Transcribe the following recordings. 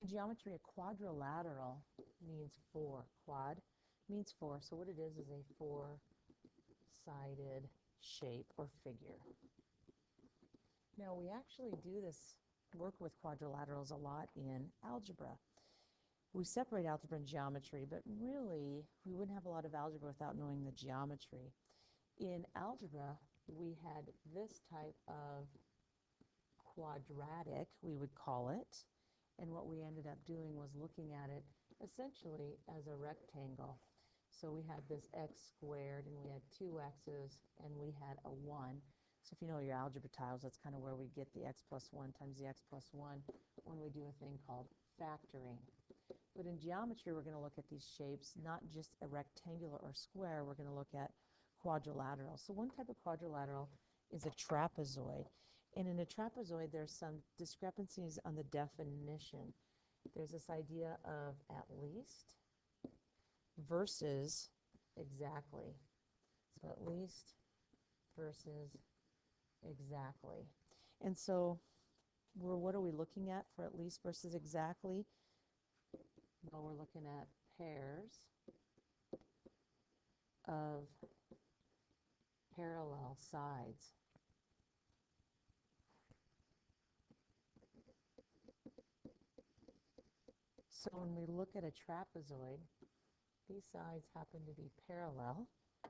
In geometry, a quadrilateral means four. Quad means four, so what it is a four-sided shape or figure. Now, we actually do this work with quadrilaterals a lot in algebra. We separate algebra and geometry, but really, we wouldn't have a lot of algebra without knowing the geometry. In algebra, we had this type of quadratic, we would call it, and what we ended up doing was looking at it essentially as a rectangle. So we had this x squared, and we had two x's, and we had a 1. So if you know your algebra tiles, that's kind of where we get the x plus 1 times the x plus 1 when we do a thing called factoring. But in geometry, we're going to look at these shapes, not just a rectangular or square. We're going to look at quadrilateral. So one type of quadrilateral is a trapezoid. And in a trapezoid, there's some discrepancies on the definition. There's this idea of at least versus exactly. So at least versus exactly. And so what are we looking at for at least versus exactly? Well, we're looking at pairs of parallel sides. So when we look at a trapezoid, these sides happen to be parallel,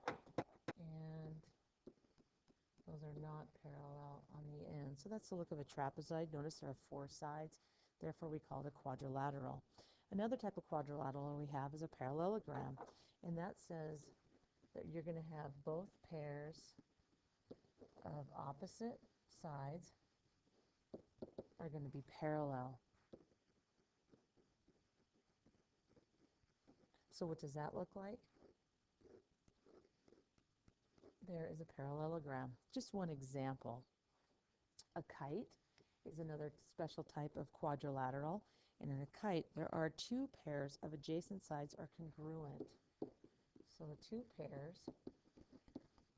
and those are not parallel on the end. So that's the look of a trapezoid. Notice there are four sides, therefore we call it a quadrilateral. Another type of quadrilateral we have is a parallelogram, and that says that you're going to have both pairs of opposite sides are going to be parallel. So what does that look like? There is a parallelogram. Just one example. A kite is another special type of quadrilateral. And in a kite, there are two pairs of adjacent sides are congruent. So the two pairs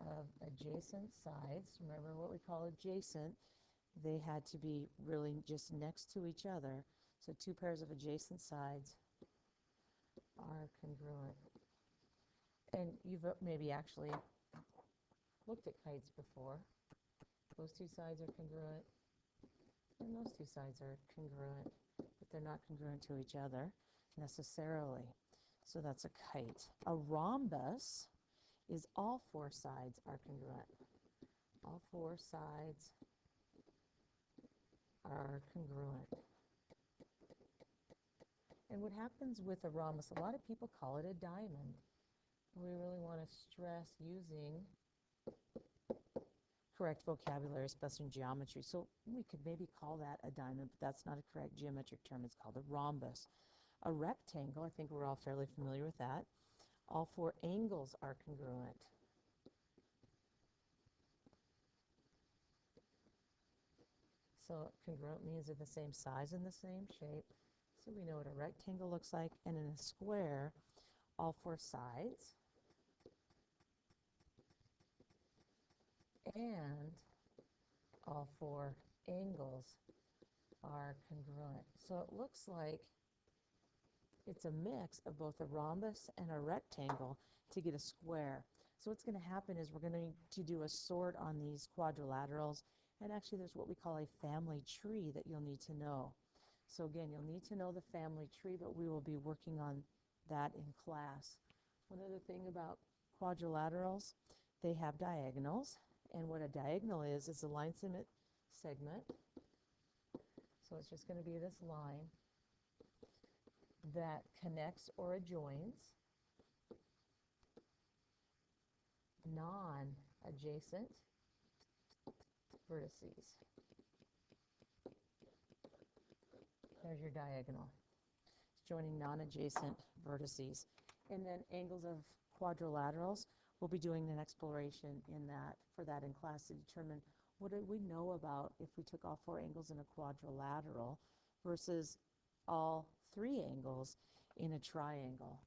of adjacent sides, remember what we call adjacent, they had to be really just next to each other. So two pairs of adjacent sides are congruent. And you've maybe actually looked at kites before. Those two sides are congruent, and those two sides are congruent, but they're not congruent to each other necessarily. So that's a kite. A rhombus is all four sides are congruent. All four sides are congruent. And what happens with a rhombus, a lot of people call it a diamond. We really want to stress using correct vocabulary, especially in geometry. So we could maybe call that a diamond, but that's not a correct geometric term. It's called a rhombus. A rectangle, I think we're all fairly familiar with that. All four angles are congruent. So congruent means they're the same size and the same shape. So we know what a rectangle looks like. And in a square, all four sides and all four angles are congruent. So it looks like it's a mix of both a rhombus and a rectangle to get a square. So what's going to happen is we're going to do a sort on these quadrilaterals, and actually there's what we call a family tree that you'll need to know. So again, you'll need to know the family tree, but we will be working on that in class. One other thing about quadrilaterals, they have diagonals, and what a diagonal is a line segment. So it's just going to be this line that connects or adjoins non-adjacent vertices. There's your diagonal. It's joining non-adjacent vertices. And then angles of quadrilaterals, we'll be doing an exploration for that in class to determine what do we know about if we took all four angles in a quadrilateral versus all three angles in a triangle.